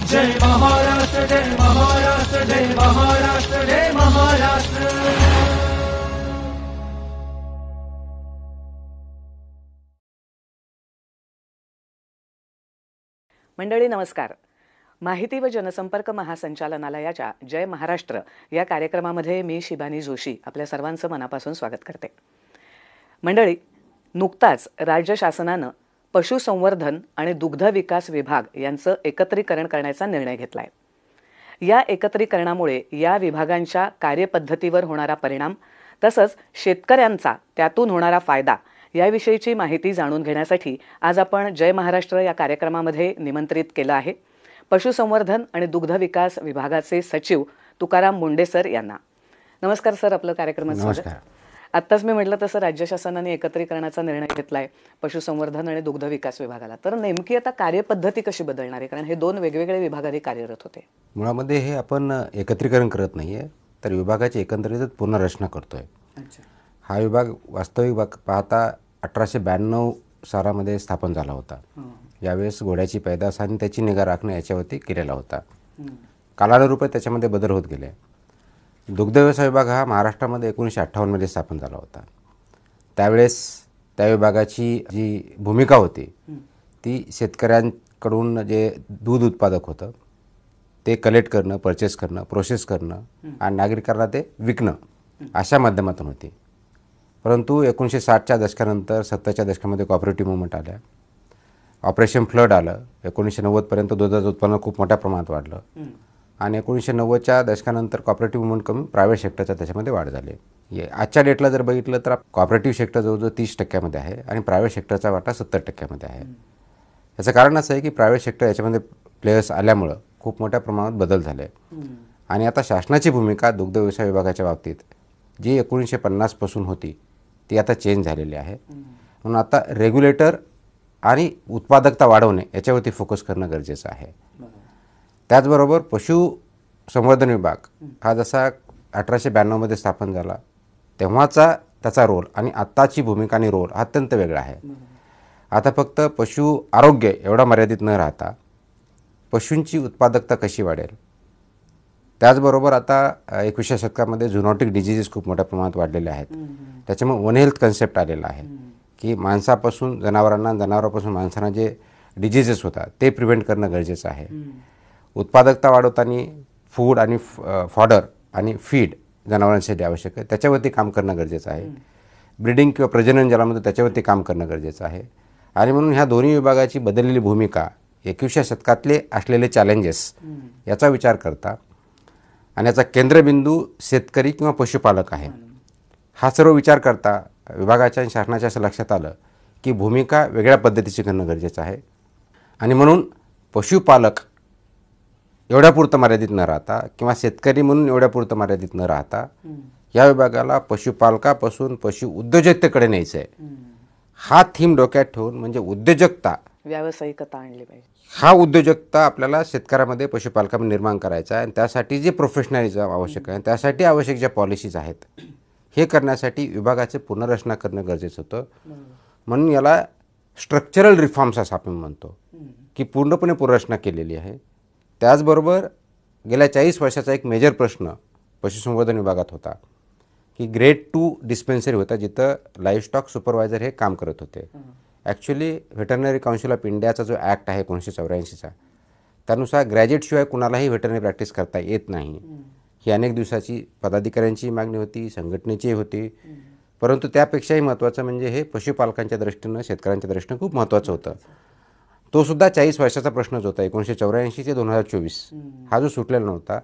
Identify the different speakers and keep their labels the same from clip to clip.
Speaker 1: जय महाराष्ट्र, जय महाराष्ट्र, जय महाराष्ट्र, जय महाराष्ट्र.
Speaker 2: मंडळी नमस्कार. माहिती व जनसंपर्क महासंचालनालयाच्या जय महाराष्ट्र या कार्यक्रमामध्ये मी शिबानी जोशी आपल्या सर्वांचं मनापासून स्वागत करते. मंडळी, नुकताच राज्य शासनानं पशुसंवर्धन आणि दुग्ध विकास विभाग यांचं एकत्रीकरण करण्याचा निर्णय घेतला आहे. या एकत्रीकरणामुळे या विभागांच्या कार्यपद्धतीवर होणारा परिणाम तसंच शेतकऱ्यांचा त्यातून होणारा फायदा याविषयीची माहिती जाणून घेण्यासाठी आज आपण जय महाराष्ट्र या कार्यक्रमामध्ये निमंत्रित केलं आहे पशुसंवर्धन आणि दुग्ध विकास विभागाचे सचिव तुकाराम मुंडे सर यांना. नमस्कार सर, आपलं कार्यक्रमात स्वागत. आत्ताच मी म्हटलं तसं राज्य शासनाने एकत्रीकरणाचा निर्णय घेतलाय पशुसंवर्धन आणि दुग्ध विकास विभागाला. तर नेमकी आता कार्यपद्धती कशी बदलणार आहे? कारण हे दोन वेगवेगळे विभाग आधी कार्यरत होते.
Speaker 3: मुळामध्ये हे आपण एकत्रीकरण करत नाहीये, तर विभागाची एकंदरीत पुनर्रचना करतोय. हा विभाग वास्तविक पाहता 1892 सालामध्ये स्थापन झाला होता. यावेळेस घोड्याची पैदास आणि त्याची निगा राखणं याच्यावरती केलेला होता. कालानुरूप त्याच्यामध्ये बदल होत गेले. दुग्ध व्यवसाय विभाग हा महाराष्ट्रामध्ये 1958 मध्ये स्थापन झाला होता. त्यावेळेस त्या विभागाची जी भूमिका होती ती शेतकऱ्यांकडून जे दूध उत्पादक होतं ते कलेक्ट करणं, परचेस करणं, प्रोसेस करणं आणि नागरिकांना ते विकणं अशा माध्यमातून होती. परंतु 1960च्या दशकानंतर 70च्या दशकामध्ये कॉपरेटिव्ह मुवमेंट आल्या. ऑपरेशन फ्लड आलं. 1990पर्यंत दुधाचं उत्पन्न खूप मोठ्या प्रमाणात वाढलं आणि 1990च्या दशकानंतर कॉपरेटिव्ह मुवमेंट कमी प्रायव्हेट सेक्टरच्या त्याच्यामध्ये वाढ झाली. आजच्या डेटला जर बघितलं तर कॉपरेटिव्ह सेक्टर जवळजवळ 30% आहे आणि प्रायव्हेट सेक्टरचा वाटा 70% आहे. याचं कारण असं आहे की प्रायव्हेट सेक्टर याच्यामध्ये प्लेयर्स आल्यामुळं खूप मोठ्या प्रमाणात बदल झाले आणि आता शासनाची भूमिका दुग्ध व्यवसाय विभागाच्या बाबतीत जी 1950 पासून होती ती आता चेंज झालेली आहे. म्हणून आता रेग्युलेटर आणि उत्पादकता वाढवणे याच्यावरती फोकस करणं गरजेचं आहे. त्याचबरोबर पशुसंवर्धन विभाग हा जसा 1892 मध्ये स्थापन झाला तेव्हाचा त्याचा रोल आणि आत्ताची भूमिका आणि रोल हा अत्यंत वेगळा आहे. आता फक्त पशु आरोग्य एवढा मर्यादित न राहता पशूंची उत्पादकता कशी वाढेल, त्याचबरोबर आता 21व्या शतकामध्ये झुनॉटिक डिजीजेस खूप मोठ्या प्रमाणात वाढलेले आहेत. त्याच्यामुळे वन हेल्थ कन्सेप्ट आलेला आहे की माणसापासून जनावरांना, जनावरांपासून माणसांना जे डिजीजेस होतात ते प्रिव्हेंट करणं गरजेचं आहे. उत्पादकता वाढवताना फूड आणि फॉडर आणि फीड जनावरांसाठी आवश्यक आहे त्याच्यावरती काम करणं गरजेचं आहे. ब्रीडिंग किंवा प्रजनन ज्याला म्हणतो त्याच्यावरती काम करणं गरजेचं आहे. आणि म्हणून ह्या दोन्ही विभागाची बदललेली भूमिका 21व्या शतकातले असलेले चॅलेंजेस याचा विचार करता आणि याचा केंद्रबिंदू शेतकरी किंवा पशुपालक आहे हा सर्व विचार करता विभागाच्या आणि शासनाच्या असं लक्षात आलं की भूमिका वेगळ्या पद्धतीची करणं गरजेचं आहे. आणि म्हणून पशुपालक एवढ्यापुरतं मर्यादित न राहता किंवा शेतकरी म्हणून एवढ्यापुरतं मर्यादित न राहता या विभागाला पशुपालकापासून पशु उद्योजकतेकडे न्यायचं आहे. हा थीम डोक्यात ठेवून म्हणजे उद्योजकता,
Speaker 2: व्यावसायिकता आणली पाहिजे.
Speaker 3: हा उद्योजकता आपल्याला शेतकऱ्यामध्ये पशुपालकामध्ये निर्माण करायचा आहे आणि त्यासाठी जे प्रोफेशनलिझम आवश्यक आहे त्यासाठी आवश्यक ज्या पॉलिसीज आहेत हे करण्यासाठी विभागाचे पुनर्रचना करणं गरजेचं होतं. म्हणून याला स्ट्रक्चरल रिफॉर्म्स असं आपण म्हणतो की पूर्णपणे पुनर्रचना केलेली आहे. त्याचबरोबर गेल्या 40 वर्षाचा एक मेजर प्रश्न पशुसंवर्धन विभागात होता की ग्रेड 2 डिस्पेन्सरी होता जिथं लाईव्हस्टॉक सुपरवायझर हे काम करत होते. ॲक्च्युली व्हेटरनरी काउन्सिल ऑफ इंडियाचा जो ॲक्ट आहे 1984चा त्यानुसार ग्रॅज्युएटशिवाय कुणालाही व्हेटरनरी प्रॅक्टिस करता येत नाही. ही अनेक दिवसाची पदाधिकाऱ्यांची मागणी होती, संघटनेची होती. परंतु त्यापेक्षाही महत्त्वाचं म्हणजे हे पशुपालकांच्या दृष्टीनं, शेतकऱ्यांच्या दृष्टीनं खूप महत्त्वाचं होतं. तो सुद्धा 40 वर्षाचा प्रश्नच होता. 1984 ते 2024 हा जो सुटलेला नव्हता.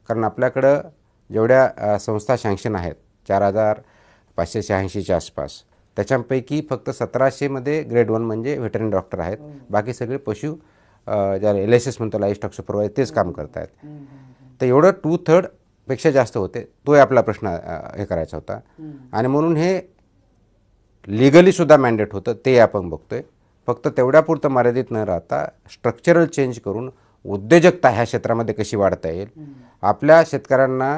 Speaker 3: कारण आपल्याकडं जेवढ्या संस्था सँक्शन आहेत 4586च्या आसपास त्याच्यापैकी फक्त 1700मध्ये ग्रेड 1 म्हणजे व्हेटरनरी डॉक्टर आहेत. बाकी सगळे पशु ज्याला LSS म्हणतो लाईव्हस्टॉक सुपरवायझर तेच काम करत आहेत. तर एवढं 2/3 पेक्षा जास्त होते. तो आपला प्रश्न हे करायचा होता आणि म्हणून हे लीगली सुद्धा मॅन्डेट होतं ते आपण बघतोय. फक्त तेवढ्यापुरतं मर्यादित न राहता स्ट्रक्चरल चेंज करून उद्योजकता ह्या क्षेत्रामध्ये कशी वाढता येईल. आपल्या शेतकऱ्यांना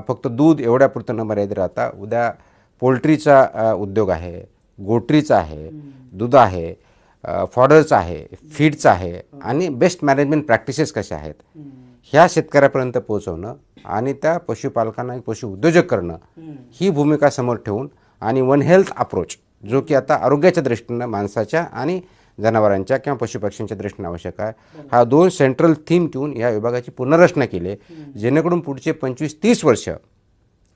Speaker 3: फक्त दूध एवढ्यापुरतं न मर्यादित राहता उद्या पोल्ट्रीचा उद्योग आहे, गोट्रीचा आहे, दूध आहे फॉडरचं आहे, फीडचं आहे आणि बेस्ट मॅनेजमेंट प्रॅक्टिसेस कशा आहेत ह्या शेतकऱ्यापर्यंत पोहोचवणं आणि त्या पशुपालकांना पशु उद्योजक करणं ही भूमिका समोर ठेवून आणि वन हेल्थ अप्रोच जो की आता आरोग्याच्या दृष्टीनं माणसाच्या आणि जनावरांच्या किंवा पशुपक्ष्यांच्या दृष्टीने आवश्यक आहे, हा 2 सेंट्रल थीम ठेवून या विभागाची पुनर्रचना केली जेणेकरून पुढचे 25-30 वर्ष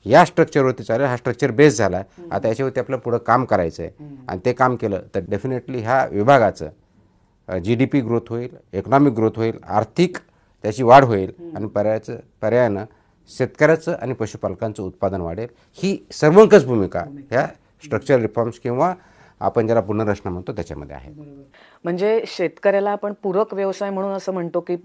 Speaker 3: या स्ट्रक्चरवरती चालेल. हा स्ट्रक्चर बेस झाला आहे, आता याच्यावरती आपल्याला पुढं काम करायचं आहे आणि ते काम केलं तर डेफिनेटली ह्या विभागाचं GDP ग्रोथ होईल, इकॉनॉमिक ग्रोथ होईल, आर्थिक त्याची वाढ होईल आणि पर्यायानं शेतकऱ्याचं आणि पशुपालकांचं उत्पादन वाढेल. ही सर्वंकष भूमिका ह्या स्ट्रक्चरल रिफॉर्म्स किंवा आपण ज्याला पुनर्रचना म्हणतो त्याच्यामध्ये आहे.
Speaker 2: म्हणजे शेतकऱ्याला आपण पूरक व्यवसाय म्हणून असं म्हणतो की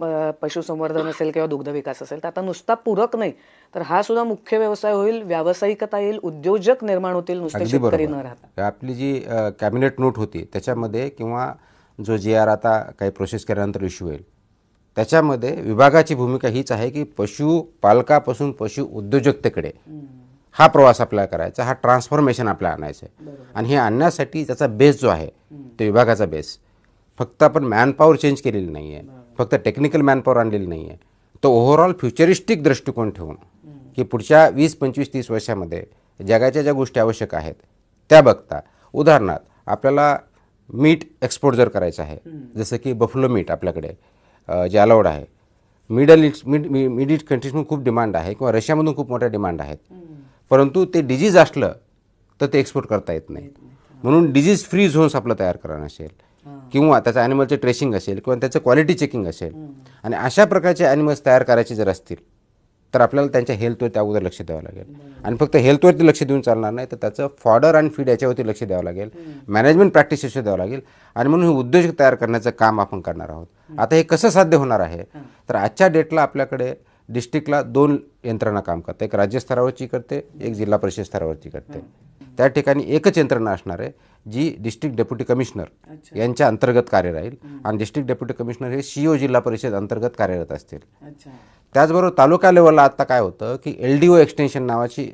Speaker 2: पशुसंवर्धन असेल किंवा दुग्ध विकास असेल, तर आता नुसता पूरक नाही तर हा सुद्धा मुख्य व्यवसाय होईल, व्यावसायिकता येईल, उद्योजक निर्माण होतील, नुसते शेतकरी न राहता.
Speaker 3: आपली जी कॅबिनेट नोट होती त्याच्यामध्ये किंवा जो GR आता काही प्रोसेस केल्यानंतर इश्यू होईल त्याच्यामध्ये विभागाची भूमिका हीच आहे की पशुपालकापासून पशु उद्योजकतेकडे हा प्रवास आपल्याला करायचा, हा ट्रान्सफॉर्मेशन आपल्याला आणायचं आहे. आणि हे आणण्यासाठी त्याचा बेस जो आहे तो विभागाचा बेस फक्त आपण मॅनपॉवर चेंज केलेली नाही आहे, फक्त टेक्निकल मॅनपॉवर आणलेली नाही आहे, तो ओव्हरऑल फ्युचरिस्टिक दृष्टिकोन ठेवून की पुढच्या 20-25-30 वर्षामध्ये जगाच्या ज्या गोष्टी आवश्यक आहेत त्या बघता. उदाहरणार्थ आपल्याला मीट एक्सपोर्ट जर करायचं आहे, जसं की बफलो मीट आपल्याकडे जे अलाउड आहे, मिडल ईस्ट कंट्रीजमधून खूप डिमांड आहे किंवा रशियामधून खूप मोठ्या डिमांड आहेत, परंतु ते डिजीज असलं तर ते एक्सपोर्ट करता येत नाही. म्हणून डिजीज फ्री झोन्स आपलं तयार करणं असेल किंवा त्याचं ॲनिमलचं ट्रेसिंग असेल किंवा त्याचं क्वालिटी चेकिंग असेल आणि अशा प्रकारचे ॲनिमल्स तयार करायचे जर असतील तर आपल्याला त्यांच्या हेल्थवर त्या अगोदर लक्ष द्यावं लागेल. आणि फक्त हेल्थवरती लक्ष देऊन चालणार नाही तर त्याचं फॉडर आणि फीड याच्यावरती लक्ष द्यावं लागेल, मॅनेजमेंट प्रॅक्टिसेसवर द्यावं लागेल आणि म्हणून हे उद्योजक तयार करण्याचं काम आपण करणार आहोत. आता हे कसं साध्य होणार आहे तर आजच्या डेटला आपल्याकडे डिस्ट्रिक्टला 2 यंत्रणा काम करते, एक राज्य स्तरावरची करते, एक जिल्हा परिषद स्तरावरची करते. त्या ठिकाणी एकच यंत्रणा असणार आहे जी डिस्ट्रिक्ट डेप्युटी कमिशनर यांच्या अंतर्गत कार्य राहील आणि डिस्ट्रिक्ट डेप्युटी कमिशनर हे CO जिल्हा परिषद अंतर्गत कार्यरत असतील. त्याचबरोबर तालुका लेवलला आता काय होतं की LDO एक्सटेन्शन नावाची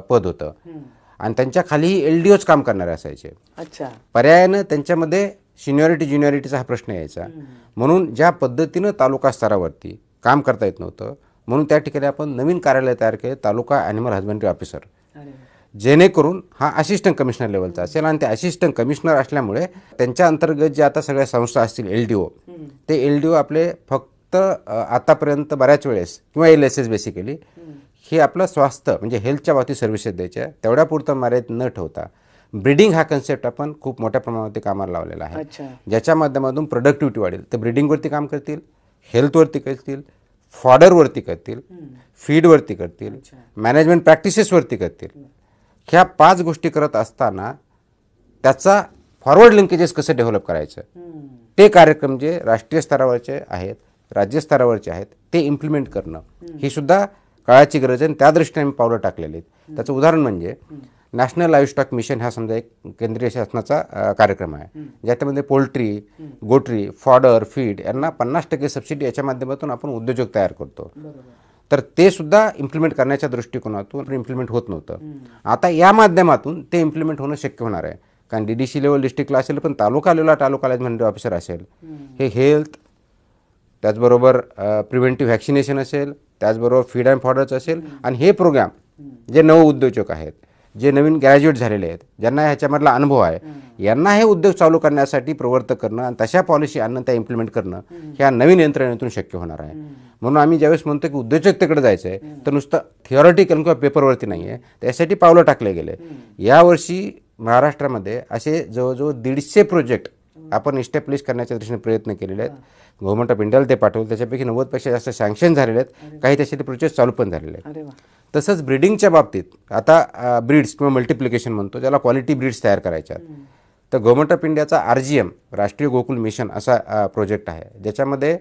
Speaker 3: पद होतं आणि त्यांच्या खालीही LDOच काम करणारे असायचे. पर्यायानं त्यांच्यामध्ये सिनियरिटी ज्युनियरिटीचा हा प्रश्न यायचा. म्हणून ज्या पद्धतीनं तालुका स्तरावरती काम करता येत नव्हतं म्हणून त्या ठिकाणी आपण नवीन कार्यालय तयार केले, तालुका ॲनिमल हजबंड्री ऑफिसर, जेणेकरून हा असिस्टंट कमिशनर लेवलचा असेल आणि ते असिस्टंट कमिशनर असल्यामुळे त्यांच्या अंतर्गत जे आता सगळ्या संस्था असतील LDO, ते LDO आपले फक्त आतापर्यंत बऱ्याच वेळेस किंवा LSS बेसिकली हे आपलं स्वास्थ्य म्हणजे हेल्थच्या बाबतीत सर्व्हिसेस द्यायच्या, तेवढ्या पुरतं मर्यादित न ठेवता ब्रीडिंग हा कन्सेप्ट आपण खूप मोठ्या प्रमाणावरती कामाला लावलेला आहे, ज्याच्या माध्यमातून प्रोडक्टिव्हिटी वाढेल. ते ब्रीडिंगवरती काम करतील, हेल्थवरती करतील, फॉडरवरती करतील, फीडवरती करतील, मॅनेजमेंट प्रॅक्टिसेसवरती करतील. ह्या 5 गोष्टी करत असताना त्याचा फॉरवर्ड लिंकेजेस कसं डेव्हलप करायचं ते कार्यक्रम जे राष्ट्रीय स्तरावरचे आहेत, राज्य स्तरावरचे आहेत ते इम्प्लिमेंट करणं ही सुद्धा काळाची गरज आहे आणि त्या दृष्टीने आम्ही पावलं टाकलेली आहेत. त्याचं उदाहरण म्हणजे नॅशनल लाईव्हस्टॉक मिशन हा समजा एक केंद्रीय शासनाचा कार्यक्रम आहे, ज्याच्यामध्ये पोल्ट्री, गोट्री, फॉडर, फीड यांना 50% सबसिडी याच्या माध्यमातून आपण उद्योजक तयार करतो. तर ते सुद्धा इम्प्लिमेंट करण्याच्या दृष्टिकोनातून इम्प्लिमेंट होत नव्हतं. आता या माध्यमातून ते इम्प्लिमेंट होणं शक्य होणार आहे, कारण DDC लेवल डिस्ट्रिक्टला असेल पण तालुका लेवलला तालुका मॅनेजमेंट ऑफिसर असेल, हे हेल्थ त्याचबरोबर प्रिव्हेंटिव्ह व्हॅक्सिनेशन असेल, त्याचबरोबर फीड अँड फॉडरचं असेल आणि हे प्रोग्राम जे नव उद्योजक आहेत, जे नवीन ग्रॅज्युएट झालेले आहेत, ज्यांना ह्याच्यामधला अनुभव आहे, यांना हे उद्योग चालू करण्यासाठी प्रवृत्त करणं आणि तशा पॉलिसी आणणं त्या इम्प्लिमेंट करणं ह्या नवीन यंत्रणेतून शक्य होणार आहे. म्हणून आम्ही ज्यावेळेस म्हणतो की उद्योजकतेकडे जायचं आहे तर नुसतं थिअरॉटिकल किंवा पेपरवरती नाही आहे, त्यासाठी पावलं टाकले गेले. यावर्षी महाराष्ट्रामध्ये असे जवळजवळ 150 प्रोजेक्ट आपण इस्टॅब्लिश करण्याच्या दृष्टीने प्रयत्न केलेले आहेत. गव्हर्नमेंट ऑफ इंडियाला ते पाठवलं, त्याच्यापैकी 90% जास्त सँक्शन झालेले आहेत, काही त्यासाठी प्रोजेक्ट चालू पण झालेले आहेत. तसंच ब्रीडिंगच्या बाबतीत आता ब्रीड्स किंवा मल्टिप्लिकेशन म्हणतो, ज्याला क्वालिटी ब्रीड्स तयार करायच्या आहेत, तर गव्हर्नमेंट ऑफ इंडियाचा RGM राष्ट्रीय गोकुल मिशन असा प्रोजेक्ट आहे, ज्याच्यामध्ये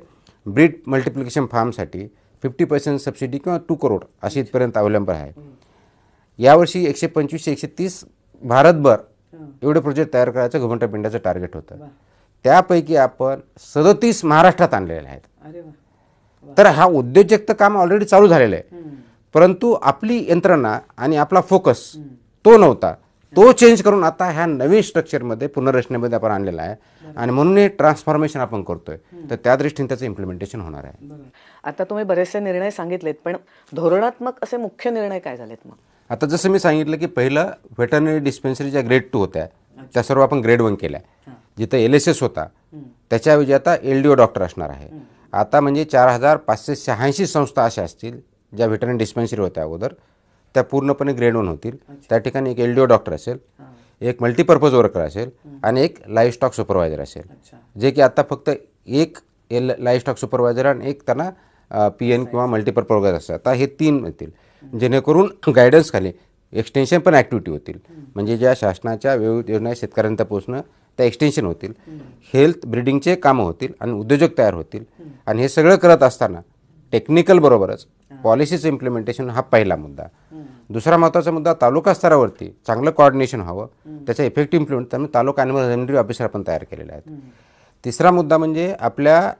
Speaker 3: ब्रीड मल्टिप्लिकेशन फार्मसाठी 50% सबसिडी किंवा 2 करोड अशी इथपर्यंत अवलंबन आहे. यावर्षी 125-130 भारतभर एवढे प्रोजेक्ट तयार करायचं गव्हर्नमेंट ऑफ इंडियाचं टार्गेट होतं. त्यापैकी आपण 37 महाराष्ट्रात आणलेले आहेत. तर हा उद्योजकता काम ऑलरेडी चालू झालेलं आहे, परंतु आपली यंत्रणा आणि आपला फोकस तो नव्हता. तो चेंज करून आता ह्या नवीन स्ट्रक्चरमध्ये पुनर्रचनेमध्ये आपण आणलेला आहे आणि म्हणून हे ट्रान्सफॉर्मेशन आपण करतोय. तर त्या दृष्टीने त्याचं इम्प्लिमेंटेशन होणार आहे.
Speaker 2: आता तुम्ही बरेचसे निर्णय सांगितलेत, पण धोरणात्मक असे मुख्य निर्णय काय झालेत मग?
Speaker 3: आता जसं मी सांगितलं की पहिलं व्हेटरनरी डिस्पेन्सरी ज्या ग्रेड 2 होत्या त्या सर्व आपण ग्रेड 1 केल्या. जिथं LSS होता त्याच्याऐवजी आता LDO डॉक्टर असणार आहे. आता म्हणजे 4586 संस्था अशा असतील ज्या व्हेटरनरी डिस्पेन्सरी होत्या अगोदर, त्या पूर्णपणे ग्रेड 1 होतील. त्या ठिकाणी एक LDO डॉक्टर असेल, एक मल्टीपर्पज वर्कर असेल आणि एक लाईव्ह स्टॉक सुपरवायझर असेल. जे की आता फक्त एक लाईव्ह स्टॉक सुपरवायझर आणि एक त्यांना PN किंवा मल्टीपर्पज वर्कर असतात. आता हे 3 येतील, जेणेकरून गायडन्स खाली एक्सटेन्शन पण ॲक्टिव्हिटी होतील. म्हणजे ज्या शासनाच्या विविध योजना शेतकऱ्यांपर्यंत पोहोचणं त्या एक्सटेन्शन होतील, हेल्थ ब्रीडिंगचे कामं होतील आणि उद्योजक तयार होतील. आणि हे सगळं करत असताना टेक्निकल बरोबरच पॉलिसीचं इम्प्लिमेंटेशन हा पहिला मुद्दा. दुसरा महत्त्वाचा मुद्दा तालुका स्तरावरती चांगलं कोऑर्डिनेशन व्हावं, त्याचा इफेक्टिव्ह इम्प्लिमेंट त्यामुळे तालुका ॲनिमल हजबंडरी ऑफिसर आपण तयार केलेले आहेत. तिसरा मुद्दा म्हणजे आपल्या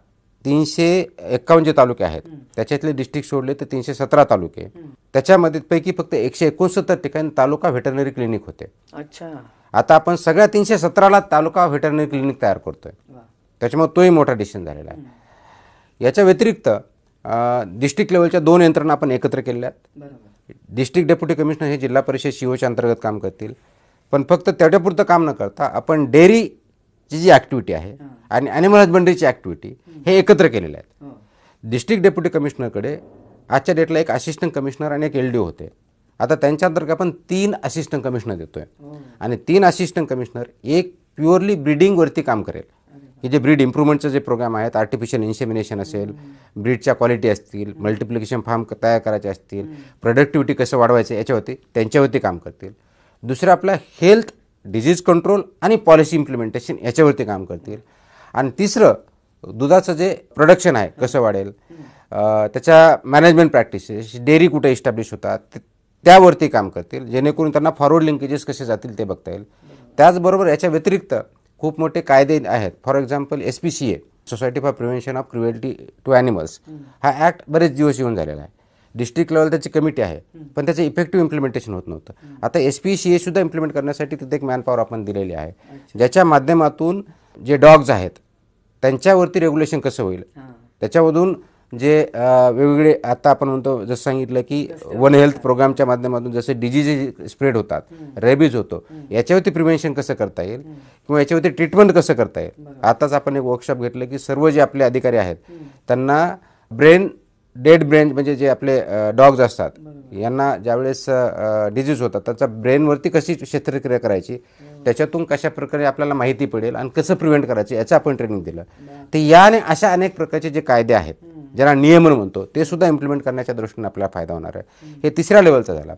Speaker 3: 351 जे तालुके आहेत त्याच्यातले डिस्ट्रिक्ट सोडले तर 317 तालुके, त्याच्यामध्ये पैकी फक्त 169 ठिकाणी तालुका व्हेटरनरी क्लिनिक होते.
Speaker 2: अच्छा.
Speaker 3: आता आपण सगळ्या 317ला तालुका व्हेटरनरी क्लिनिक तयार करतोय. त्याच्यामुळे तोही मोठा डिसिजन झालेला आहे. याच्या व्यतिरिक्त डिस्ट्रिक्ट लेवलच्या 2 यंत्रणा आपण एकत्र केलेल्या आहेत. डिस्ट्रिक्ट डेप्युटी कमिशनर हे जिल्हा परिषद COच्या अंतर्गत काम करतील, पण फक्त तेवढ्यापुरतं काम न करता आपण डेअरीची जी ॲक्टिव्हिटी आहे आणि ॲनिमल हजबंडरीची ॲक्टिव्हिटी हे एकत्र केलेले आहेत. डिस्ट्रिक्ट डेप्युटी कमिशनरकडे आजच्या डेटला एक असिस्टंट कमिशनर आणि एक LDO होते. आता त्यांच्या अंतर्गत आपण 3 असिस्टंट कमिशनर देतोय आणि 3 असिस्टंट कमिशनर एक प्युअरली ब्रीडिंगवरती काम करेल, की जे ब्रीड इम्प्रूव्हमेंटचे जे प्रोग्राम आहेत, आर्टिफिशियल इन्सेमिनेशन असेल, ब्रीडच्या क्वालिटी असतील, मल्टिप्लिकेशन फार्म तयार करायचे असतील, प्रोडक्टिव्हिटी कसं वाढवायचं याच्यावरती त्यांच्यावरती काम करतील. दुसरं आपलं हेल्थ, डिजीज कंट्रोल आणि पॉलिसी इम्प्लिमेंटेशन याच्यावरती काम करतील. आणि तिसरं दुधाचं जे प्रोडक्शन आहे कसं वाढेल, त्याच्या मॅनेजमेंट प्रॅक्टिसेस, डेअरी कुठे इस्टॅब्लिश होतात त्यावरती काम करतील, जेणेकरून त्यांना फॉरवर्ड लिंकेजेस कसे जातील ते बघता येईल. त्याचबरोबर याच्या व्यतिरिक्त खूप मोठे कायदे आहेत. For example SPCA, society for prevention of cruelty to animals, हा ॲक्ट बरेच दिवस येऊन झालेला आहे. डिस्ट्रिक्ट लेवल त्याची कमिटी आहे, पण त्याचं इफेक्टिव्ह इम्प्लिमेंटेशन होत नव्हतं. आता SPCA सुद्धा इम्प्लिमेंट करण्यासाठी तिथे एक मॅनपॉवर आपण दिलेली आहे, ज्याच्या माध्यमातून जे डॉग्स आहेत त्यांच्यावरती रेग्युलेशन कसं होईल, त्याच्यामधून जे वेगवेगळे आता आपण म्हणतो जसं सांगितलं की वन हेल्थ प्रोग्रामच्या माध्यमातून जसे डिजीज स्प्रेड होतात, रेबीज होतो, याच्यावरती प्रिव्हेन्शन कसं करता येईल किंवा याच्यावरती ट्रीटमेंट कसं करता येईल. आताच आपण एक वर्कशॉप घेतलं की सर्व जे आपले अधिकारी आहेत त्यांना डेड ब्रेन म्हणजे जे आपले डॉग्स असतात यांना ज्यावेळेस डिजीज होतात त्याचा ब्रेनवरती कशी शस्त्रक्रिया करायची, त्याच्यातून कशा प्रकारे आपल्याला माहिती पडेल आणि कसं प्रिव्हेंट करायचं याचं आपण ट्रेनिंग दिलं. तर याने अशा अनेक प्रकारचे जे कायदे आहेत ज्याला नियमन म्हणतो ते सुद्धा इम्प्लिमेंट करण्याच्या दृष्टीने आपल्याला फायदा होणार आहे. हे तिसऱ्या लेवलचा झाला.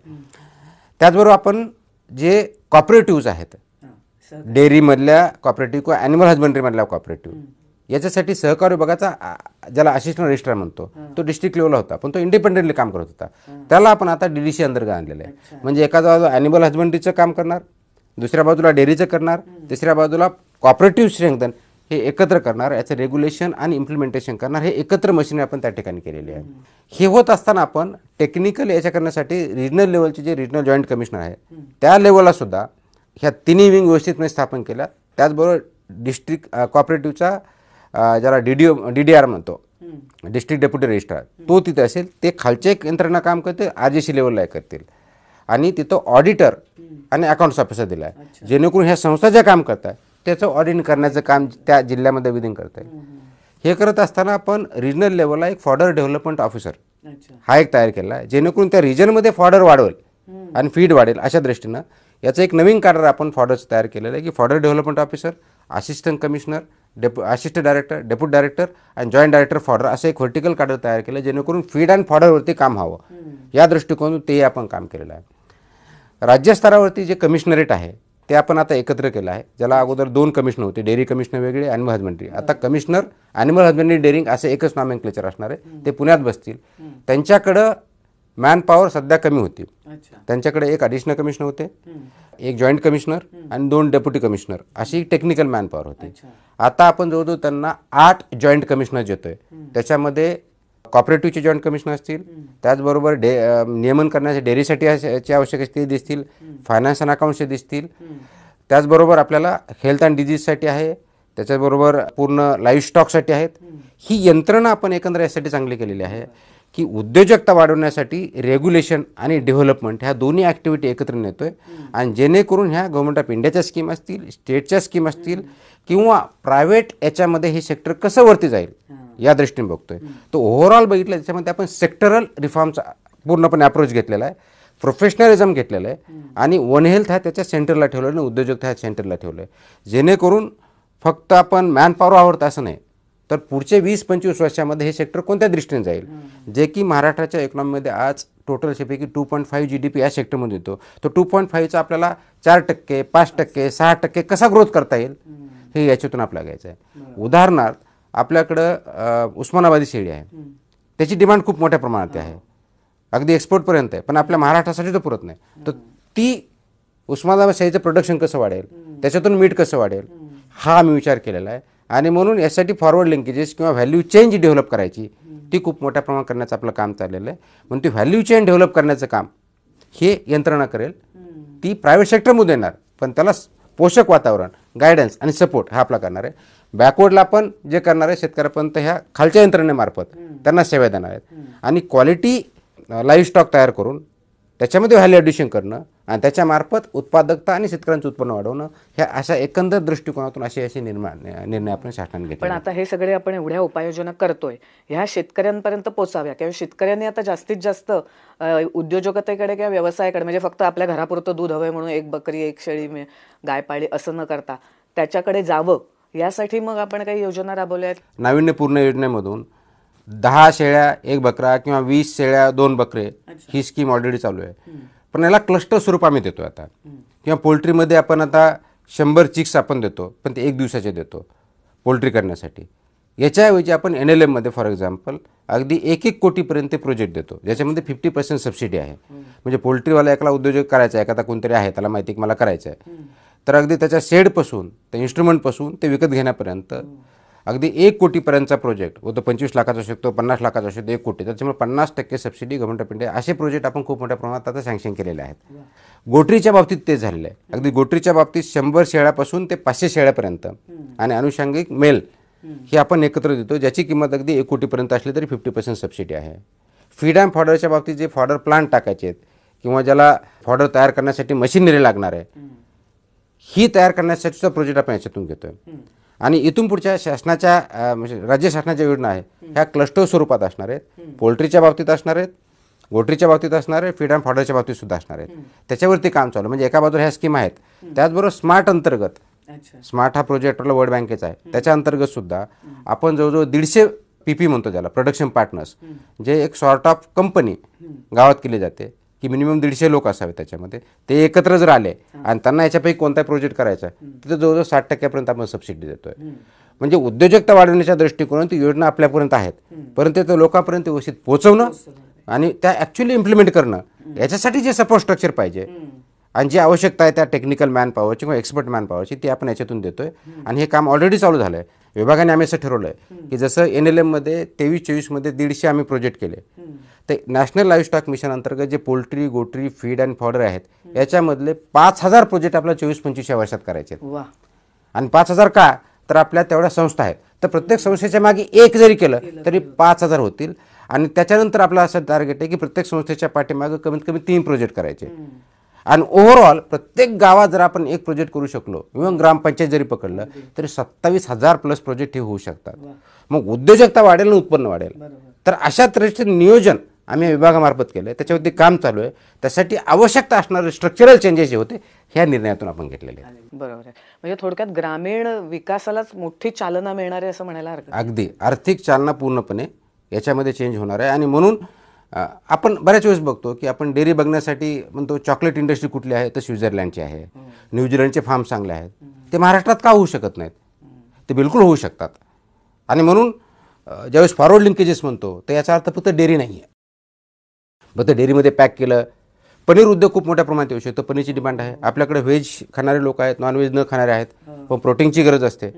Speaker 3: त्याचबरोबर आपण जे कॉपरेटिव्ज आहेत, डेअरीमधल्या कॉपरेटिव्ह किंवा ॲनिमल हजबंडरीमधल्या कॉपरेटिव्ह, याच्यासाठी सहकार विभागाचा ज्याला असिस्टंट रजिस्ट्रार म्हणतो तो डिस्ट्रिक्ट लेवलला होता, पण तो इंडिपेंडेंटली काम करत होता. त्याला आपण आता DDC अंतर्गत आणलेलं आहे. म्हणजे एका बाजूला ॲनिमल हजबंडरीचं काम करणार, दुसऱ्या बाजूला डेअरीचं करणार, तिसऱ्या बाजूला कॉपरेटिव्ह स्ट्रेंथन हे एकत्र करणार, याचं रेग्युलेशन आणि इम्प्लिमेंटेशन करणार, हे एकत्र मशीन आपण त्या ठिकाणी केलेली आहे. हे होत असताना आपण टेक्निकल याच्या करण्यासाठी रिजनल लेवलचे जे रिजनल जॉईंट कमिशनर आहे त्या लेवलला सुद्धा ह्या तिन्ही विंग व्यवस्थितपणे स्थापन केल्या. त्याचबरोबर डिस्ट्रिक्ट कॉपरेटिव्हचा ज्याला DDR म्हणतो, डिस्ट्रिक्ट डेप्युटी रजिस्ट्रार, तो तिथे असेल. ते खालचे एक यंत्रणा काम करते, RGC लेवलला करतील. आणि तिथं ऑडिटर आणि अकाउंट्स ऑफिसर दिला आहे, जेणेकरून ह्या संस्था ज्या काम करतात त्याचं ऑडिट करण्याचं काम त्या जिल्ह्यामध्ये विधिंग करता येईल. हे करत असताना आपण रिजनल लेवलला एक फॉडर डेव्हलपमेंट ऑफिसर हा एक तयार केला आहे, जेणेकरून त्या रिजनमध्ये फॉडर वाढवेल आणि फीड वाढेल. अशा दृष्टीनं याचं एक नवीन कार्य आपण फॉडरचं तयार केलेलं आहे की fodder development officer, assistant commissioner, assistant director, deputy director आणि जॉईंट डायरेक्टर फॉडर असं एक व्हर्टिकल कार्ड तयार केलं, जेणेकरून फीड आणि फॉडरवरती काम व्हावं या दृष्टिकोनातून तेही आपण काम केलेलं आहे. राज्यस्तरावरती जे कमिशनरेट आहे ते आपण आता एकत्र केलं आहे, ज्याला अगोदर 2 कमिशनर होते, डेअरी कमिशनर वेगळे, ॲनिमल हजबंडरी. आता कमिशनर ॲनिमल हजबंडरी डेअरिंग असं एकच नॉमेनक्लेचर असणार आहे, ते पुण्यात बसतील. त्यांच्याकडं मॅनपॉवर सध्या कमी होती, त्यांच्याकडे एक ॲडिशनल कमिशनर होते, एक जॉईंट कमिशनर आणि 2 डेप्युटी कमिशनर अशी टेक्निकल मॅनपॉवर होती. आता आपण जवळजवळ त्यांना 8 जॉईंट कमिशनर देतोय. त्याच्यामध्ये कॉपरेटिव्हचे जॉईंट कमिशनर असतील, त्याचबरोबर नियमन करण्याचे डेअरीसाठी चे आवश्यक असते दिसतील, फायनान्स अँड अकाउंट्सचे दिसतील, त्याचबरोबर आपल्याला हेल्थ अँड डिजीजसाठी आहे, त्याच्याबरोबर पूर्ण लाईव्ह स्टॉकसाठी आहेत. ही यंत्रणा आपण एकंदर यासाठी चांगली केलेली आहे की उद्योजकता वाढवण्यासाठी रेग्युलेशन आणि डेव्हलपमेंट ह्या दोन्ही ॲक्टिव्हिटी एकत्र नेतोय. आणि जेणेकरून ह्या गव्हर्नमेंट ऑफ इंडियाच्या स्कीम असतील, स्टेटच्या स्कीम असतील किंवा प्रायव्हेट याच्यामध्ये हे सेक्टर कसं वरती जाईल या दृष्टीने बघतोय. तर ओव्हरऑल बघितलं त्याच्यामध्ये आपण सेक्टरल रिफॉर्मचा पूर्णपणे अप्रोच घेतलेला आहे, प्रोफेशनलिझम घेतलेलं आहे आणि वन हेल्थ हा त्याच्या सेंटरला ठेवलं आणि उद्योजकता ह्या सेंटरला ठेवलं आहे. जेणेकरून फक्त आपण मॅनपॉवर आवडतं असं नाही, तर पुढचे 20-25 वर्षामध्ये हे सेक्टर कोणत्या दृष्टीने जाईल, जे की महाराष्ट्राच्या इकॉनॉमीमध्ये आज टोटलच्यापैकी 2.5 GDP या सेक्टरमध्ये येतो. तो 2.5चा आपल्याला 4%, 5%, 6% कसा ग्रोथ करता येईल हे याच्यातून आपल्याला घ्यायचं आहे. उदाहरणार्थ आपल्याकडं उस्मानाबादी शेळी आहे, त्याची डिमांड खूप मोठ्या प्रमाणात आहे, अगदी एक्सपोर्टपर्यंत आहे, पण आपल्या महाराष्ट्रासाठी तो पुरत नाही. तर ती उस्मानाबाद शेळीचं प्रोडक्शन कसं वाढेल, त्याच्यातून मीठ कसं वाढेल हा आम्ही विचार केलेला आहे. आणि म्हणून यासाठी फॉरवर्ड लिंकेजेस किंवा व्हॅल्यू चेंज डेव्हलप करायची ती खूप मोठ्या प्रमाणात करण्याचं आपलं काम चाललेलं आहे. म्हणून ती व्हॅल्यू चेंज डेव्हलप करण्याचं काम हे यंत्रणा करेल. ती प्रायव्हेट सेक्टरमध्ये येणार, पण त्याला पोषक वातावरण, गायडन्स आणि सपोर्ट हा आपला करणार आहे. बॅकवर्डला आपण जे करणार आहे शेतकऱ्यापर्यंत ह्या खालच्या यंत्रणेमार्फत त्यांना सेवा देणार आहेत आणि क्वालिटी लाईव्ह स्टॉक तयार करून त्याच्यामध्ये व्हॅल्यू ॲडिशन करणं आणि त्याच्यामार्फत उत्पादकता आणि शेतकऱ्यांचं उत्पन्न वाढवणं ह्या अशा एकंदर दृष्टिकोनातून असे निर्णय आपण शासनाने घेतले.
Speaker 2: पण आता हे सगळे आपण एवढ्या उपाययोजना करतोय, ह्या शेतकऱ्यांपर्यंत पोचाव्या किंवा शेतकऱ्यांनी आता जास्तीत जास्त उद्योजकतेकडे किंवा व्यवसायाकडे, म्हणजे फक्त आपल्या घरापुरतं दूध हवंय म्हणून एक बकरी एक शेळी गाय पाळली असं न करता त्याच्याकडे जावं, यासाठी मग आपण काही योजना राबवल्या आहेत?
Speaker 3: नाविन्यपूर्ण योजनेमधून 10 शेळ्या 1 बकरा किंवा 20 शेळ्या 2 बकरे ही स्कीम ऑलरेडी चालू आहे. पण याला क्लस्टर स्वरूप आम्ही देतो आता. किंवा पोल्ट्रीमध्ये आपण आता 100 चिक्स आपण देतो, पण ते 1 दिवसाचे देतो पोल्ट्री करण्यासाठी. याच्याऐवजी आपण NLMमध्ये फॉर एक्झाम्पल अगदी 1-1 कोटीपर्यंत प्रोजेक्ट देतो, ज्याच्यामध्ये 50% सबसिडी आहे. म्हणजे पोल्ट्रीवाला एकला उद्योजक करायचा आहे, एखादा कोणतरी आहे त्याला माहिती की मला करायचं आहे, तर अगदी त्याच्या शेडपासून त्या इन्स्ट्रुमेंटपासून ते विकत घेण्यापर्यंत अगदी 1 कोटीपर्यंतचा प्रोजेक्ट, तो 25 लाखाचा असू शकतो, 50 लाखाचा असू शकतो, 1 कोटी, त्याच्यामुळे 50% सबसिडी गव्हर्नमेंट ऑफ इंडिया असे प्रोजेक्ट आपण खूप मोठ्या प्रमाणात आता सँक्शन केलेले आहेत. गोटरीच्या बाबतीत ते झालेलं आहे. अगदी गोटरीच्या बाबतीत 100 शेळ्यापासून ते 500 शेळ्यापर्यंत आणि अनुषंगिक मेल हे आपण एकत्र देतो, ज्याची किंमत अगदी 1 कोटीपर्यंत असली तरी 50% सबसिडी आहे. फीड अँड फॉडरच्या बाबतीत जे फॉडर प्लांट टाकायचे आहेत किंवा ज्याला फॉडर तयार करण्यासाठी मशिनरी लागणार आहे, ही तयार करण्यासाठीचा प्रोजेक्ट आपण याच्यातून घेतोय. आणि इथून पुढच्या शासनाच्या राज्य शासनाच्या योजना आहे ह्या क्लस्टर स्वरूपात असणार आहेत. पोल्ट्रीच्या बाबतीत असणार आहेत, गोटरीच्या बाबतीत असणार आहे, फीड अँड फॉडरच्या बाबतीत सुद्धा असणार आहेत. त्याच्यावरती काम चालू, म्हणजे एका बाजूला ह्या स्कीम आहेत, त्याचबरोबर स्मार्ट अंतर्गत, स्मार्ट हा प्रोजेक्ट आपला वर्ल्ड बँकेचा आहे, त्याच्या अंतर्गत सुद्धा आपण जवळजवळ 150 PP म्हणतो त्याला, प्रोडक्शन पार्टनर्स, जे एक सॉर्ट ऑफ कंपनी गावात केली जाते की मिनिमम 150 लोक असावे त्याच्यामध्ये, ते एकत्र जर आले आणि त्यांना याच्यापैकी कोणता प्रोजेक्ट करायचा आहे तिथं जवळजवळ 60% आपण सबसिडी देतोय. म्हणजे उद्योजकता वाढवण्याच्या दृष्टिकोनातून ती योजना आपल्यापर्यंत आहेत, परंतु ते लोकांपर्यंत व्यवस्थित पोहोचवणं आणि त्या ॲक्च्युली इम्प्लिमेंट करणं, याच्यासाठी जे सपोर्ट स्ट्रक्चर पाहिजे आणि जी आवश्यकता आहे त्या टेक्निकल मॅन पॉवरची किंवा एक्सपर्ट मॅन पॉवरची, ती आपण याच्यातून देतोय. आणि हे काम ऑलरेडी चालू झालं आहे. विभागाने आम्ही असं ठरवलं आहे की जसं NLMमध्ये 23-24मध्ये 150 आम्ही प्रोजेक्ट केले, ते नॅशनल लाईव्ह स्टॉक मिशन अंतर्गत जे पोल्ट्री, गोटरी, फीड अँड फॉडर आहेत याच्यामधले 5000 प्रोजेक्ट आपल्याला 24-25 या वर्षात करायचे आहेत. आणि 5000 का, तर आपल्या तेवढ्या संस्था आहेत, तर प्रत्येक संस्थेच्या मागे एक जरी केलं तरी 5000 होतील. आणि त्याच्यानंतर आपलं असं टार्गेट आहे की प्रत्येक संस्थेच्या पाठीमागं कमीत कमी 3 प्रोजेक्ट करायचे. आणि ओव्हरऑल प्रत्येक गावात जर आपण एक प्रोजेक्ट करू शकलो, इव्हन ग्रामपंचायत जरी पकडलं तरी 27,000+ प्रोजेक्ट हे होऊ शकतात. मग उद्योजकता वाढेल आणि उत्पन्न वाढेल. तर अशा तऱ्हेचे नियोजन आम्ही विभागामार्फत केलं आहे, त्याच्यावरती काम चालू आहे. त्यासाठी आवश्यकता असणारे स्ट्रक्चरल चेंजेस जे होते ह्या निर्णयातून आपण घेतलेले आहेत.
Speaker 2: बरोबर आहे. म्हणजे थोडक्यात ग्रामीण विकासालाच मोठी चालना मिळणार आहे असं म्हणायला हरकत नाही.
Speaker 3: अगदी आर्थिक चालना पूर्णपणे याच्यामध्ये चेंज होणार आहे. आणि म्हणून आपण बऱ्याच वेळेस बघतो की आपण डेअरी बघण्यासाठी म्हणतो चॉकलेट इंडस्ट्री कुठली आहे, तर स्वित्झर्लंडची आहे. न्यूझीलंडचे फार्म चांगले आहेत, ते महाराष्ट्रात का होऊ शकत नाहीत? ते बिलकुल होऊ शकतात. आणि म्हणून ज्यावेळेस फॉरवर्ड लिंकेजेस म्हणतो तर याचा अर्थ फक्त डेअरी नाही आहे, फक्त डेअरीमध्ये पॅक केलं. पनीर उद्योग खूप मोठ्या प्रमाणात येऊ शकतो, पनीरची डिमांड आहे. आपल्याकडे व्हेज खाणारे लोक आहेत, नॉन व्हेज न खाणारे आहेत, पण प्रोटीनची गरज असते.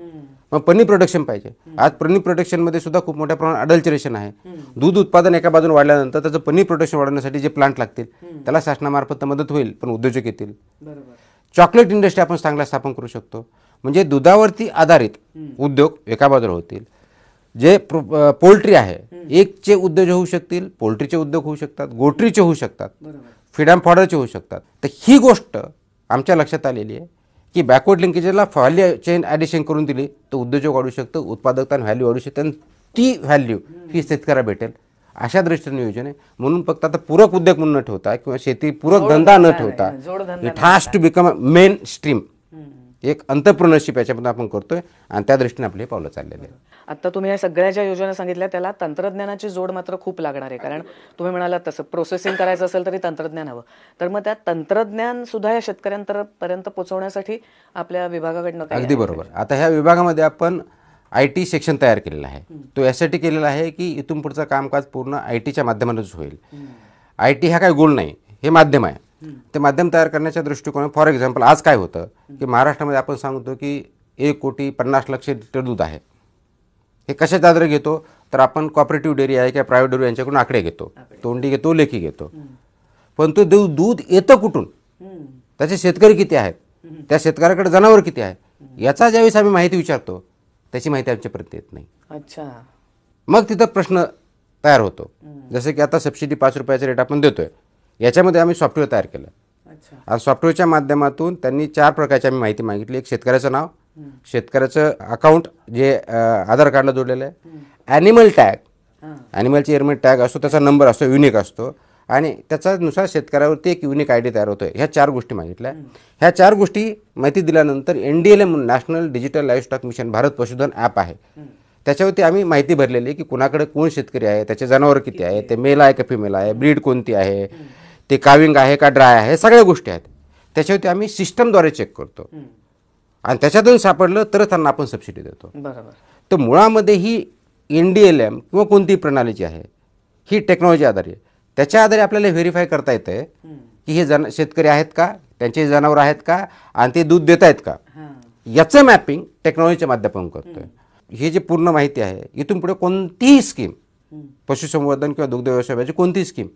Speaker 3: मग पनीर प्रोडक्शन पाहिजे. आज पनीर प्रोडक्शनमध्ये सुद्धा खूप मोठ्या प्रमाणात अडल्चरेशन आहे. दूध उत्पादन एका बाजूने वाढल्यानंतर त्याचं पनीर प्रोडक्शन वाढवण्यासाठी जे प्लांट लागतील त्याला शासनामार्फत मदत होईल, पण उद्योजक येतील. चॉकलेट इंडस्ट्री आपण चांगला स्थापन करू शकतो. म्हणजे दुधावरती आधारित उद्योग एका बाजूला होतील. जे पोल्ट्री आहे, एकचे उद्योग होऊ शकतील, पोल्ट्रीचे उद्योग होऊ शकतात, गोटरीचे होऊ शकतात, फीड अँड फॉडरचे होऊ शकतात. तर ही गोष्ट आमच्या लक्षात आलेली आहे की बॅकवर्ड लिंकेजला व्हॅल्यू चेन ॲडिशन करून दिली तर उद्योजक वाढू शकतं, उत्पादकता आणि व्हॅल्यू वाढू शकते आणि ती व्हॅल्यू ही शेतकऱ्याला भेटेल. अशा दृष्टीने नियोजन आहे. म्हणून फक्त आता पूरक उद्योग म्हणून न ठेवता किंवा शेती पूरक धंदा न ठेवता it has to become a main stream. एक अंतरप्रिनरशिप याच्यामध्ये आपण करतोय आणि त्या दृष्टीने आपले पावलं चाललेले आहे.
Speaker 2: आता तुम्ही या सगळ्या ज्या योजना सांगितल्या त्याला तंत्रज्ञानाची जोड मात्र खूप लागणार आहे. कारण तुम्ही म्हणालात तसं प्रोसेसिंग करायचं असेल तरी तंत्रज्ञान हवं. तर मग त्या तंत्रज्ञान सुद्धा या शेतकऱ्यांपर्यंत पोहोचवण्यासाठी आपल्या विभागाकडनं काय?
Speaker 3: अगदी बरोबर. आता ह्या विभागामध्ये आपण IT सेक्शन तयार केलेला आहे. तो यासाठी केलेला आहे की इथून पुढचं कामकाज पूर्ण ITच्या माध्यमातूनच होईल. IT हा काही गोल नाही, हे माध्यम आहे. ते माध्यम तयार करण्याच्या दृष्टिकोनात फॉर एक्झाम्पल आज काय होतं की महाराष्ट्रामध्ये आपण सांगतो की 1,50,00,000 लिटर दूध आहे. हे कशाच्या आधारे घेतो तर आपण कॉपरेटिव्ह डेअरी आहे किंवा प्रायव्हेट डेअरी यांच्याकडून आकडे घेतो, तोंडी घेतो, लेखी घेतो. पण तो दूध येतं कुठून, त्याचे शेतकरी किती आहेत, त्या शेतकऱ्याकडे जनावर किती आहे, याचा ज्यावेळेस आम्ही माहिती विचारतो त्याची माहिती आमच्यापर्यंत येत नाही.
Speaker 2: अच्छा.
Speaker 3: मग तिथं प्रश्न तयार होतो. जसं की आता सबसिडी 5 रुपयाचा रेट आपण देतोय, याच्यामध्ये आम्ही सॉफ्टवेअर तयार केलं. आणि सॉफ्टवेअरच्या माध्यमातून त्यांनी 4 प्रकारची आम्ही माहिती मागितली. एक शेतकऱ्याचं नाव, शेतकऱ्याचं अकाउंट जे आधार कार्डला जोडलेलं आहे, ॲनिमल टॅग, ॲनिमलची एअरमेट टॅग असतो, त्याचा नंबर असतो, युनिक असतो आणि त्याच्यानुसार शेतकऱ्यावरती एक युनिक ID तयार होतोय. ह्या 4 गोष्टी मागितल्या. ह्या 4 गोष्टी माहिती दिल्यानंतर NDLM म्हणून नॅशनल डिजिटल लाईव्हस्टॉक मिशन भारत पशुधन ॲप आहे, त्याच्यावरती आम्ही माहिती भरलेली की कुणाकडे कोण शेतकरी आहे, त्याचे जनावर किती आहे, ते मेल आहे का फिमेल आहे, ब्रीड कोणती आहे, ते काविंग आहे का ड्राय आहे, सगळ्या गोष्टी आहेत. त्याच्यावरती आम्ही सिस्टमद्वारे चेक करतो आणि त्याच्यातून सापडलं तर त्यांना आपण सबसिडी देतो.
Speaker 2: बरोबर.
Speaker 3: तर मुळामध्ये ही NDLM किंवा कोणती प्रणाली जी आहे ही टेक्नॉलॉजी आधारित आहे. त्याच्या आधारे आपल्याला व्हेरीफाय करता येतं की हे शेतकरी आहेत का, त्यांचे जनावर आहेत का आणि ते दूध देत आहेत का, याचं मॅपिंग टेक्नॉलॉजीच्या माध्यमातून करतोय. ही जी पूर्ण माहिती आहे इथून पुढे कोणतीही स्कीम, पशुसंवर्धन किंवा दुग्ध व्यवसायाची कोणतीही स्कीम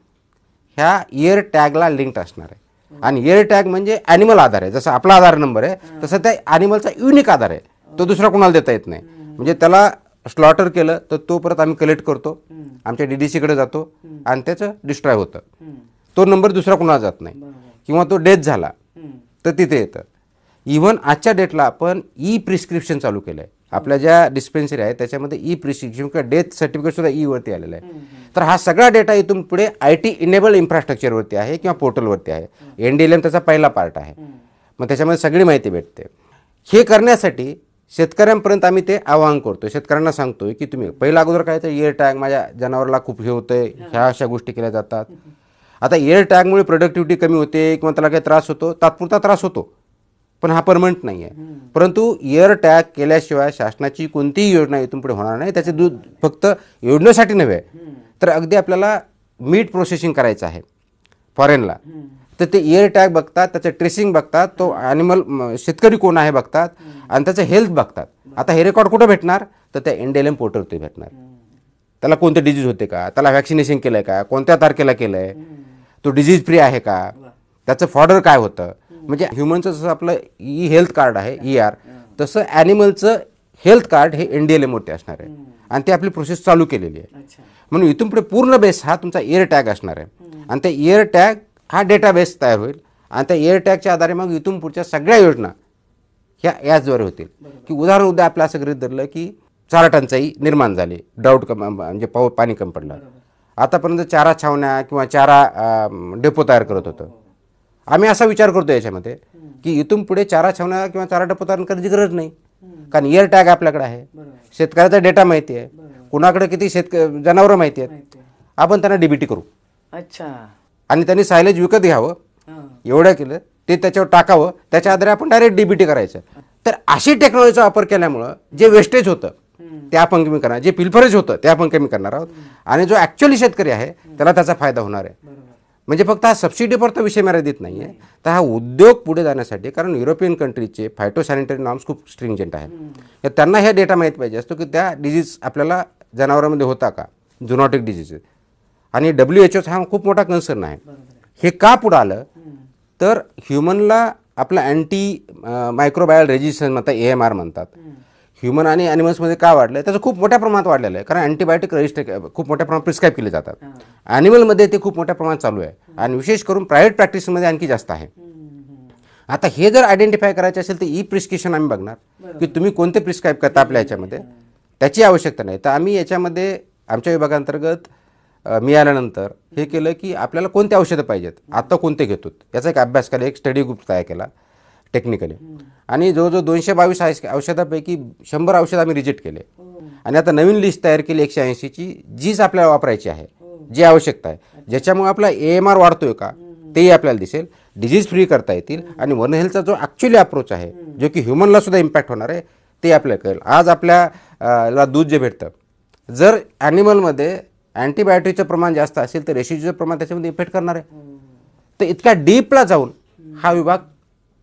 Speaker 3: ह्या इयर टॅगला लिंक्ड असणार आहे. आणि इयर टॅग म्हणजे ॲनिमल आधार आहे. जसं आपला आधार नंबर आहे तसं त्या ॲनिमलचा युनिक आधार आहे, तो दुसरा कोणाला देता येत नाही. म्हणजे त्याला स्लॉटर केलं तर तो परत आम्ही कलेक्ट करतो, आमच्या DDCकडे जातो आणि त्याचं डिस्ट्रॉय होतं. तो नंबर दुसरा कोणाला जात नाही. किंवा तो डेथ झाला तर तिथे येतं. इव्हन आजच्या डेटला आपण प्रिस्क्रिप्शन चालू केलं आहे. आपल्या ज्या डिस्पेन्सरी आहे त्याच्यामध्ये प्रिस्क्रिप्शन किंवा डेथ सर्टिफिकेट सुद्धा वरती आलेलं आहे. तर हा सगळा डेटा इथून पुढे IT इनेबल इन्फ्रास्ट्रक्चरवरती आहे किंवा पोर्टलवरती आहे. NDLM त्याचा पहिला पार्ट आहे. मग त्याच्यामध्ये सगळी माहिती भेटते. हे करण्यासाठी शेतकऱ्यांपर्यंत आम्ही ते आवाहन करतो. शेतकऱ्यांना सांगतोय की तुम्ही पहिला अगोदर काय तर इयर टॅग, माझ्या जनावराला खूप हे होतंय, ह्या अशा गोष्टी केल्या जातात. आता इयर टॅगमुळे प्रोडक्टिव्हिटी कमी होते किंवा त्याला काही त्रास होतो, तात्पुरता त्रास होतो, पण हा परमनंट नाही आहे. परंतु इयर टॅग केल्याशिवाय शासनाची कोणतीही योजना इथून पुढे होणार नाही. त्याचे दूध फक्त योजनेसाठी नव्हे तर अगदी आपल्याला मीट प्रोसेसिंग करायचं आहे फॉरेनला, तर ते इयर टॅग बघतात, त्याचं ट्रेसिंग बघतात, तो ॲनिमल शेतकरी कोण आहे बघतात आणि त्याचं हेल्थ बघतात. आता हे रेकॉर्ड कुठं भेटणार तर त्या NDLM पोर्टलवरती भेटणार. त्याला कोणते डिजीज होते का, त्याला व्हॅक्सिनेशन केलं आहे का, कोणत्या तारखेला केलं आहे, तो डिजीज फ्री आहे का, त्याचं फॉडर काय होतं. म्हणजे ह्युमनचं जसं आपलं हेल्थ कार्ड आहे ER, तसं ॲनिमलचं हेल्थ कार्ड हे NDLMवरती असणार आहे आणि ते आपली प्रोसेस चालू केलेली आहे. म्हणून इथून पुढे पूर्ण बेस हा तुमचा इयर टॅग असणार आहे आणि त्या इयर टॅग हा डेटाबेस तयार होईल आणि त्या इयर टॅगच्या आधारे मग इथून पुढच्या सगळ्या योजना ह्या याचद्वारे होतील. की उदाहरण उद्या आपलं असं गृहीत धरलं की चारा टंचाई निर्माण झाली, ड्राऊट म्हणजे पाणी कमी पडलं. आतापर्यंत चारा छावण्या किंवा चारा डेपो तयार करत होतं. आम्ही असा विचार करतो याच्यामध्ये की इथून पुढे चारा छावण्या किंवा चारा डेपो तयार करण्याची गरज नाही, कारण इयर टॅग आपल्याकडे आहे, शेतकऱ्याचा डेटा माहिती आहे, कुणाकडे किती जनावरं माहिती आहेत, आपण त्यांना DBT करू.
Speaker 2: अच्छा.
Speaker 3: आणि त्यांनी सायलेज विकत घ्यावं, एवढं केलं ते त्याच्यावर टाकावं, त्याच्या आधारे आपण डायरेक्ट DBT करायचं. तर अशी टेक्नॉलॉजीचा वापर केल्यामुळं जे वेस्टेज होतं ते आपण कमी करणार, जे पिल्फरेज होतं ते आपण कमी करणार आहोत आणि जो ॲक्च्युअली शेतकरी आहे त्याला त्याचा फायदा होणार आहे. म्हणजे फक्त हा सबसिडीपुरता विषय मर्यादित नाही आहे, तर हा उद्योग पुढे जाण्यासाठी, कारण युरोपियन कंट्रीजचे फायटोसॅनिटरी नॉर्म्स खूप स्ट्रिंजंट आहेत, तर त्यांना हे डेटा माहीत पाहिजे असतो की त्या डिजीज आपल्याला जनावरांमध्ये होता का, झुनॉटिक डिजीज. आणि WHO हा खूप मोठा कन्सर्न आहे. हे का पुढं आलं तर ह्युमनला आपला अँटी मायक्रोबायल रेजिस्टन्स म्हणतात, AMR म्हणतात, ह्युमन आणि ॲनिमल्समध्ये का वाढलं, त्याचं खूप मोठ्या प्रमाणात वाढलेलं आहे, कारण अँटीबायोटिक खूप मोठ्या प्रमाणात प्रिस्क्राईब केले जातात. ॲनिमलमध्ये ते खूप मोठ्या प्रमाणात चालू आहे आणि विशेष करून प्रायव्हेट प्रॅक्टिसमध्ये आणखी जास्त आहे. आता हे जर आयडेंटिफाय करायचे असेल तर प्रिस्क्रिप्शन आम्ही बघणार की तुम्ही कोणते प्रिस्क्राईब करता आपल्या याच्यामध्ये, त्याची आवश्यकता नाही. तर आम्ही याच्यामध्ये आमच्या विभागांतर्गत मी आल्यानंतर हे केलं की आपल्याला कोणते औषधं पाहिजेत, आता कोणते घेतो याचा एक अभ्यास केला, एक स्टडी ग्रुप तयार केला टेक्निकली, आणि जवळजवळ 222 औषधापैकी 100 औषध आम्ही रिजेक्ट केले. आणि आता नवीन लिस्ट तयार केली 180ची, जीच आपल्याला वापरायची आहे, जी आवश्यकता आहे, ज्याच्यामुळे आपला AMR वाढतोय का तेही आपल्याला दिसेल, डिजीज फ्री करता येतील, आणि वन हेल्थचा जो ॲक्च्युली अप्रोच आहे जो की ह्युमनला सुद्धा इम्पॅक्ट होणार आहे ते आपल्याला कळेल. आज आपल्याला दूध जे भेटतं, जर ॲनिमलमध्ये अँटीबायोटिकचं प्रमाण जास्त असेल तर रेसिड्यूचं प्रमाण त्याच्यामध्ये इफेक्ट करणार आहे. तर इतक्या डीपला जाऊन हा विभाग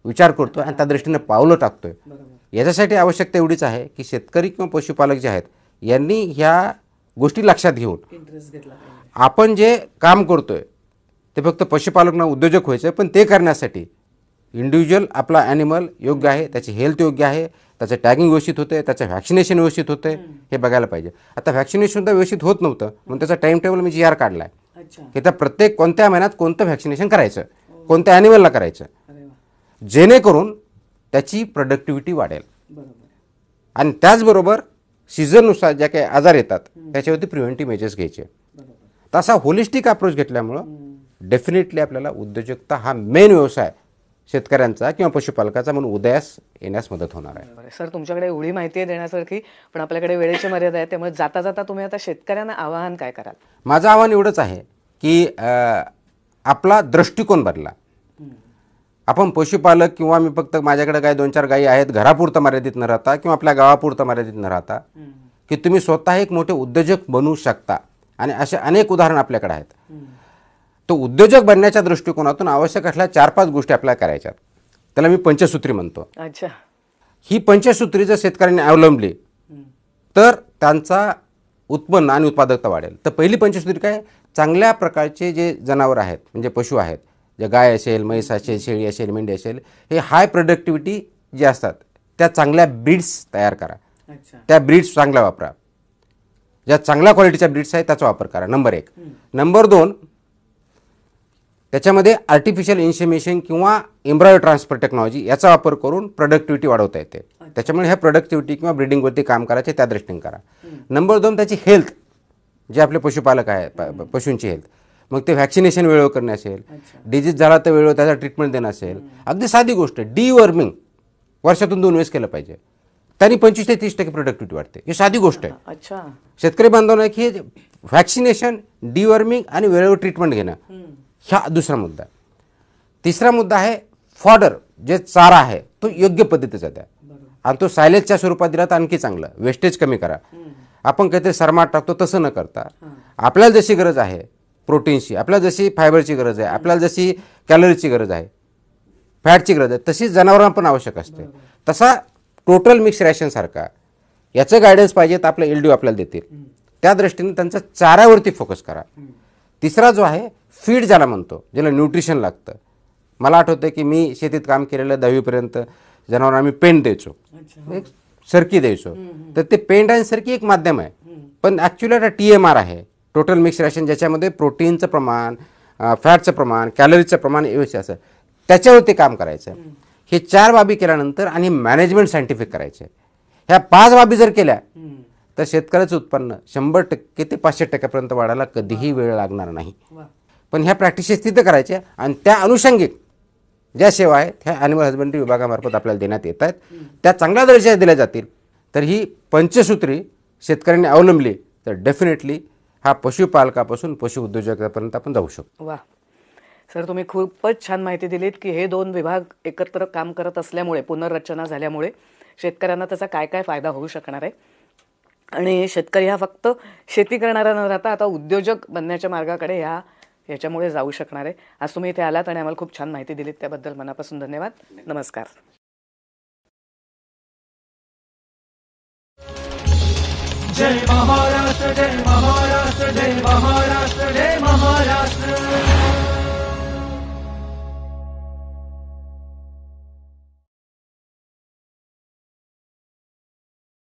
Speaker 3: विचार करतो आणि त्या दृष्टीने पावलं टाकतोय. याच्यासाठी आवश्यकता एवढीच आहे की शेतकरी किंवा पशुपालक जे आहेत यांनी ह्या गोष्टी लक्षात घेऊन आपण जे काम करतोय ते फक्त पशुपालक ना उद्योजक व्हायचं, पण ते करण्यासाठी इंडिव्हिज्युअल आपला ॲनिमल योग्य आहे, त्याची हेल्थ योग्य आहे, त्याचं टॅगिंग व्यवस्थित होतं आहे, त्याचं व्हॅक्सिनेशन व्यवस्थित होतं आहे, हे बघायला पाहिजे. आता व्हॅक्सिनेशनसुद्धा व्यवस्थित होत नव्हतं, म्हणून त्याचा टाईम टेबल मी GR काढला आहे की त्या प्रत्येक कोणत्या महिन्यात कोणतं व्हॅक्सिनेशन करायचं, कोणत्या ॲनिमलला करायचं, जेणेकरून त्याची प्रोडक्टिव्हिटी वाढेल. आणि त्याचबरोबर सीझननुसार ज्या काही आजार येतात त्याच्यावरती प्रिव्हेंटिव्ह मेजर्स घ्यायचे. तसा होलिस्टिक अप्रोच घेतल्यामुळं डेफिनेटली आपल्याला उद्योजकता हा मेन व्यवसाय शेतकऱ्यांचा किंवा पशुपालकाचा म्हणून उदयास येण्यास मदत होणार आहे.
Speaker 2: सर, तुमच्याकडे एवढी माहिती आहे देण्यासारखी, पण आपल्याकडे वेळेची मर्यादा आहे, त्यामुळे जाता जाता तुम्ही आता शेतकऱ्यांना आवाहन काय कराल?
Speaker 3: माझं आव्हान एवढंच आहे की आपला दृष्टिकोन बदला. आपण पशुपालक किंवा मी फक्त माझ्याकडे काय 2-4 गायी आहेत घरापुरतं मर्यादित न राहता किंवा आपल्या गावापुरतं मर्यादित न राहता की तुम्ही स्वतः एक मोठे उद्योजक बनू शकता. आणि असे अनेक उदाहरण आपल्याकडे आहेत. तो उद्योजक बनण्याच्या दृष्टिकोनातून आवश्यक असल्या 4-5 गोष्टी आपल्याला करायच्यात. त्याला मी पंचसूत्री म्हणतो.
Speaker 2: अच्छा.
Speaker 3: ही पंचसूत्री जर शेतकऱ्यांनी अवलंबली तर त्यांचा उत्पन्न आणि उत्पादकता वाढेल. तर पहिली पंचसूत्री काय, चांगल्या प्रकारचे जे जनावर आहेत म्हणजे पशु आहेत, जे गाय असेल, म्हैस असेल, शेळी असेल, मेंढी असेल, हे हाय प्रोडक्टिव्हिटी जे असतात त्या चांगल्या ब्रीड्स तयार करा. त्या ब्रीड्स चांगल्या वापरा, ज्या चांगल्या क्वालिटीच्या ब्रीड्स आहेत त्याचा वापर करा, नंबर 1. नंबर 2, त्याच्यामध्ये आर्टिफिशियल इन्सेमिनेशन किंवा एम्ब्रायो ट्रान्सफर टेक्नॉलॉजी याचा वापर करून प्रोडक्टिव्हिटी वाढवता येते. त्याच्यामुळे ह्या प्रोडक्टिव्हिटी किंवा ब्रीडिंगवरती काम करायचे त्या दृष्टीने करा. नंबर 2, त्याची हेल्थ, जे आपले पशुपालक आहेत पशूंची हेल्थ, मग ते व्हॅक्सिनेशन वेळेवर करणे असेल, डिजीज झाला तर वेळेवर त्याचा ट्रीटमेंट देणं असेल. अगदी साधी गोष्ट, डिवर्मिंग वर्षातून 2 वेळेस केलं पाहिजे, त्यांनी 25 ते 30% प्रोडक्टिव्हिटी वाढते. ही साधी गोष्ट आहे.
Speaker 2: अच्छा.
Speaker 3: शेतकरी बांधवांना की व्हॅक्सिनेशन, डिवर्मिंग आणि वेळेवर ट्रीटमेंट घेणं, हा दुसरा मुद्दा. तिसरा मुद्दा आहे फॉडर, जे चारा आहे तो योग्य पद्धतीचा द्या, आणि तो सायलेजच्या स्वरूपात दिला तर आणखी चांगलं. वेस्टेज कमी करा. आपण काहीतरी सरमाट टाकतो तसं न करता आपल्याला जशी गरज आहे प्रोटीनची, आपल्याला जशी फायबरची गरज आहे, आपल्याला जशी कॅलरीची गरज आहे, फॅटची गरज आहे, तशी जनावरांना पण आवश्यक असते. तसा टोटल मिक्स रॅशनसारखा याचं गायडन्स पाहिजे तर आपलं LDO आपल्याला देतील. त्या दृष्टीने त्यांचा चाऱ्यावरती फोकस करा. तिसरा जो आहे फीड, ज्याला म्हणतो, ज्याला न्यूट्रिशन लागतं. मला आठवतं की मी शेतीत काम केलेलं 10वीपर्यंत जनावरांना आम्ही पेंड द्यायचो, एक सरकी द्यायचो. तर ते पेंड आणि सरकी एक माध्यम आहे, पण ॲक्च्युली आता TMR आहे, टोटल मिक्स रॅशन, ज्याच्यामध्ये प्रोटीनचं प्रमाण, फॅटचं प्रमाण, कॅलरीचं प्रमाण व्यवस्थित असं, त्याच्यावरती काम करायचं. हे 4 बाबी केल्यानंतर आणि मॅनेजमेंट सायंटिफिक करायचे. ह्या 5 बाबी जर केल्या तर शेतकऱ्याचं उत्पन्न 100% ते 500% वाढायला कधीही वेळ लागणार नाही. पण ह्या प्रॅक्टिसेस तिथं करायच्या, आणि त्या अनुषंगिक ज्या सेवा आहेत ह्या ॲनिमल हजबंडरी विभागामार्फत आपल्याला देण्यात येत आहेत, त्या चांगल्या दर्जाच्या दिल्या जातील. तर ही पंचसूत्री शेतकऱ्यांनी अवलंबली तर डेफिनेटली हा पशुपालकापासून पशु उद्योजकापर्यंत आपण जाऊ शकतो.
Speaker 2: वा सर, तुम्ही खूपच छान माहिती दिलीत की हे 2 विभाग एकत्र काम करत असल्यामुळे, पुनर्रचना झाल्यामुळे शेतकऱ्यांना त्याचा काय काय फायदा होऊ शकणार आहे, आणि शेतकरी हा फक्त शेती करणारा न राहता आता उद्योजक बनण्याच्या मार्गाकडे ह्या याच्यामुळे जाऊ शकणार आहे. आज तुम्ही इथे आलात आणि आम्हाला खूप छान माहिती दिलीत, त्याबद्दल मनापासून धन्यवाद. नमस्कार.
Speaker 1: जय महाराष्ट्र जय महाराष्ट्र जय महाराष्ट्र जय महाराष्ट्र.